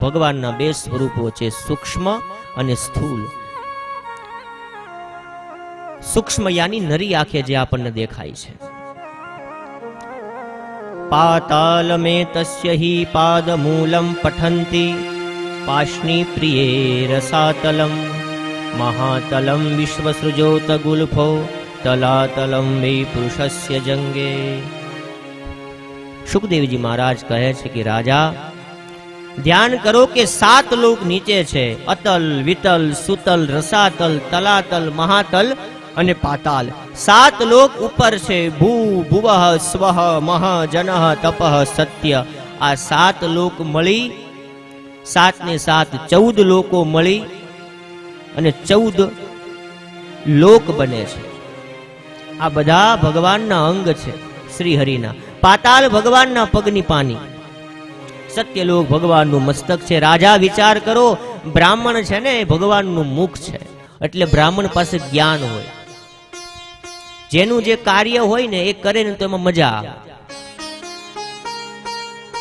ભગવાનના બે સ્વરૂપો છે, સૂક્ષ્મ અને સ્થૂલ. સૂક્ષ્મ યાની નરી આંખે જે આપણને દેખાય છે. પાતાલ મે તસ્ય હિ પાદમૂલમ પઠંતી પાશની પ્રિયે રસાતલમ મહાતલમ વિશ્વસૃજોત ગુલ્ફો તલાતલમ વે પુરુષસ્ય જંગે. સુખદેવજી મહારાજ કહે છે કે રાજા, ધ્યાન કરો કે 7 લોક નીચે છે. અતલ, વિતલ, સુતલ, રસાતલ, તલાતલ, મહાતલ અને પાતાલ. 7 લોક ઉપર છે. ભૂ, ભુવઃ, સ્વઃ, મહ, જનઃ, તપઃ, સત્ય. આ 7 લોક મળી 7 ને 7 14 લોકો મળી અને 14 લોક બને છે. આ બધા ભગવાનના અંગ છે, શ્રી હરિના. પાતાલ ભગવાનના પગની પાની, સત્યલોક ભગવાનનું મસ્તક છે. રાજા વિચાર કરો, બ્રાહ્મણ છે ને એ ભગવાનનું મુખ છે, એટલે બ્રાહ્મણ પાસે જ્ઞાન હોય. જેનું જે કાર્ય હોય ને એ કરે ને તો એમાં મજા આવે.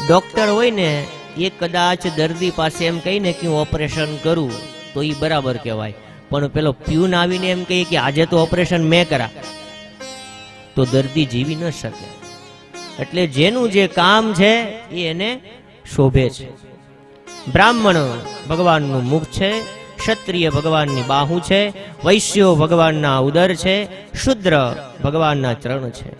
ડોક્ટર હોય ને એ કદાચ દર્દી પાસે એમ કહીને કે હું ઓપરેશન કરું તો એ બરાબર કહેવાય, પણ પેલો પ્યુન આવીને એમ કહે કે આજે તો ઓપરેશન મેં કરા, તો દર્દી જીવી ન શકે. એટલે જેનું જે કામ છે એ એને શોભે છે. બ્રાહ્મણ ભગવાનનું મુખ છે, ક્ષત્રિય ભગવાનની બાહુ છે, વૈશ્યો ભગવાનના ઉદર છે, શુદ્ર ભગવાનના ચરણ છે.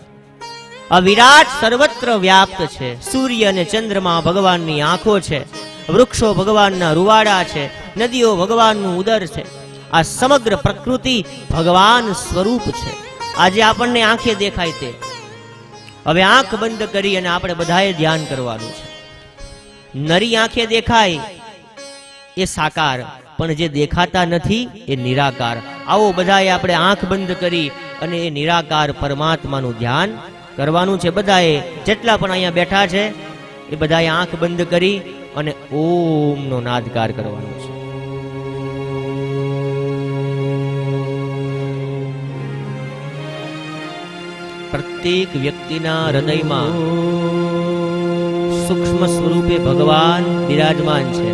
આ વિરાટ સર્વત્ર વ્યાપ્ત છે. સૂર્ય અને ચંદ્રમા ભગવાનની આંખો છે, વૃક્ષો ભગવાનના રૂવાડા છે, નદીઓ ભગવાનનું ઉદર છે. આ સમગ્ર પ્રકૃતિ ભગવાન સ્વરૂપ છે. આજે આપણને આંખે દેખાય તે. હવે આંખ બંધ કરી અને આપણે બધાએ ધ્યાન કરવાનું છે. નરી આંખે દેખાય એ સાકાર, પણ જે દેખાતા નથી એ નિરાકાર. આવો બધાએ આપણે આંખ બંધ કરી અને એ નિરાકાર પરમાત્માનું ધ્યાન કરવાનું છે. બધાએ જેટલા પણ અહીંયા બેઠા છે એ બધાએ આંખ બંધ કરી અને ઓમનો નાદકાર કરવાનો છે. પ્રત્યેક વ્યક્તિના હૃદયમાં સૂક્ષ્મ સ્વરૂપે ભગવાન બિરાજમાન છે.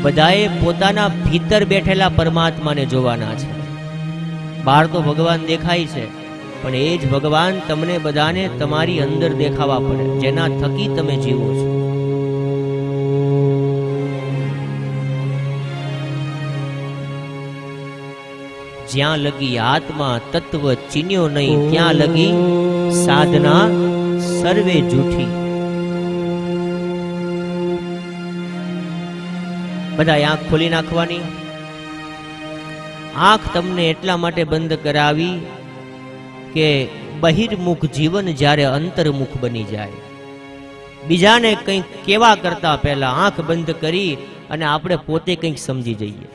બધાએ પોતાના ભીતર બેઠેલા પરમાત્માને જોવાના છે. બહાર તો ભગવાન દેખાય છે, પણ એ જ ભગવાન તમને બધાને તમારી અંદર દેખાવા પડે, જેના થકી તમે જીવો છો. જ્યાં લગી આત્મા તત્વ ચીન્યો નહીં, ત્યાં લગી સાધના સર્વે જૂઠી. બધા આંખ ખોલી નાખવાની. આંખ તમને એટલા માટે બંધ કરાવી કે બહિર્મુખ જીવન જ્યારે અંતર્મુખ બની જાય. બીજાને કંઈક કેવા કરતા પહેલા આંખ બંધ કરી અને આપણે પોતે કંઈક સમજી જઈએ.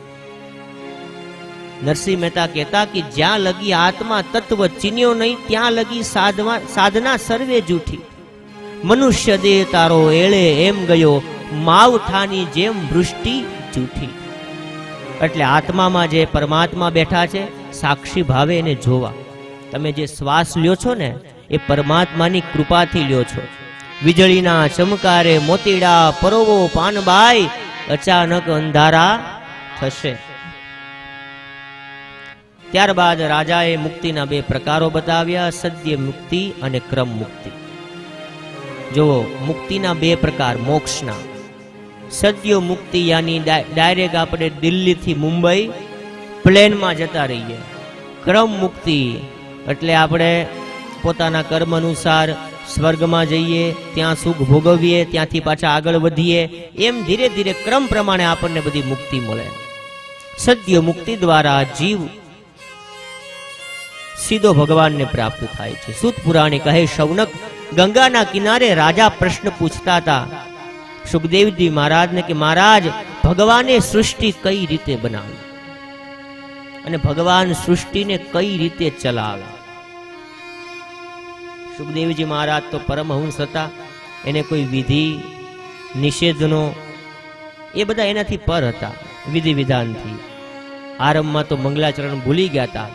નરસિંહ મહેતા કહેતા કે જ્યાં લગી આત્મા તત્વ ચીન્યો નહીં, ત્યાં લગી સાધના સર્વે જૂઠી. મનુષ્ય દેહ તારો એળે એમ ગયો, માવઠાની જેમ વૃષ્ટિ જૂઠી. એટલે આત્મામાં જે પરમાત્મા બેઠા છે, સાક્ષી ભાવે એને જોવા. તમે જે શ્વાસ લ્યો છો ને એ પરમાત્માની કૃપાથી લ્યો છો. વીજળીના ચમકારે મોતીડા પરોવો પાનબાઈ, અચાનક અંધારા થશે. ત્યારબાદ રાજાએ મુક્તિના 2 પ્રકારો બતાવ્યા, સદ્ય મુક્તિ અને ક્રમ મુક્તિ. જો મુક્તિના 2 પ્રકાર મોક્ષના. સદ્ય મુક્તિ યાની ડાયરેક્ટ આપણે દિલ્હીથી મુંબઈ પ્લેનમાં જતા રહીએ. ક્રમ મુક્તિ એટલે આપણે પોતાના કર્મ અનુસાર સ્વર્ગમાં જઈએ, ત્યાં સુખ ભોગવીએ, ત્યાંથી પાછા આગળ વધીએ. એમ ધીરે ધીરે ક્રમ પ્રમાણે આપણને બધી મુક્તિ મળે. સદ્ય મુક્તિ દ્વારા જીવ સીધો ભગવાનને પ્રાપ્ત થાય છે. સૂત પુરાણી કહે, શૌનક ગંગાના કિનારે રાજા પ્રશ્ન પૂછતા હતા સુખદેવજી મહારાજને કે મહારાજ, ભગવાને સૃષ્ટિ કઈ રીતે બનાવી અને ભગવાન સૃષ્ટિને કઈ રીતે ચલાવે? સુખદેવજી મહારાજ તો પરમહંસ હતા, એને કોઈ વિધિ નિષેધનો એ બધા એનાથી પર હતા. વિધિ વિધાનથી આરંભમાં તો મંગલાચરણ ભૂલી ગયા હતા.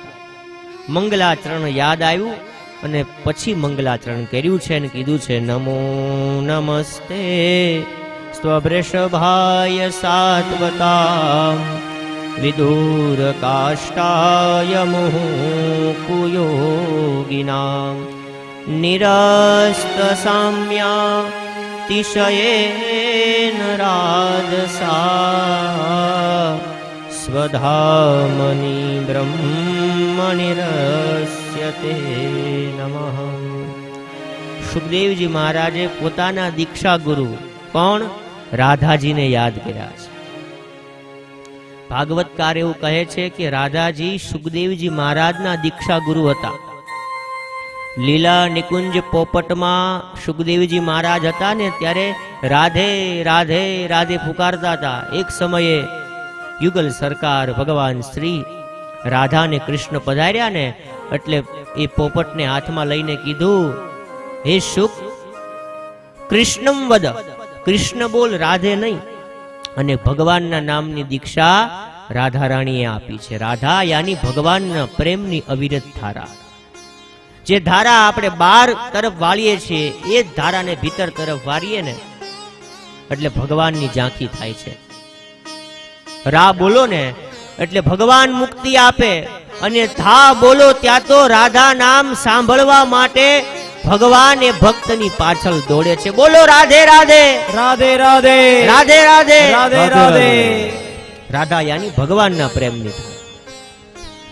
મંગલાચરણ યાદ આવ્યું અને પછી મંગલાચરણ કર્યું છે અને કીધું છે, નમો નમસ્તે स्ववृषभाय सात्वतां विदूर काष्ठाय मुहुकुयोगिनां निरस्त साम्यातिशयेन राजसा स्वधामनि ब्रह्मनिरस्यते नमः। સુખદેવજી મહારાજે પોતાના દીક્ષા ગુરુ કોણ રાધાજીને યાદ કર્યા છે. ભાગવતકાર એવું કહે છે કે રાધાજી સુખદેવજી મહારાજના દીક્ષા ગુરુ હતા. લીલા નિકુંજ પોપટમાં સુખદેવજી મહારાજ હતા ને ત્યારે રાધે રાધે રાધે પુકારતા હતા. એક સમયે યુગલ સરકાર ભગવાન શ્રી રાધા ને કૃષ્ણ પધાર્યા ને એટલે એ પોપટને હાથમાં લઈને કીધું, હે સુખ કૃષ્ણમ વદ, કૃષ્ણ બોલ રાધે નહીં. અને ભગવાનના નામની દીક્ષા રાધા રાણીએ આપી છે. રાધા યાની ભગવાનના પ્રેમની અવિરત ધારા. જે ધારા આપણે બહાર તરફ વાળીએ છીએ એ જ ધારાને ભીતર તરફ વાળીએ ને એટલે ભગવાનની ઝાંખી થાય છે. રા બોલો ને એટલે ભગવાન મુક્તિ આપે, અને ધા બોલો ત્યાં તો રાધા નામ સાંભળવા માટે ભગવાન એ ભક્તની પાછળ દોડે છે. બોલો રાધે રાધે રાધે રાધે રાધે રાધે રાધે રાધે. રાધા યાની ભગવાનના પ્રેમની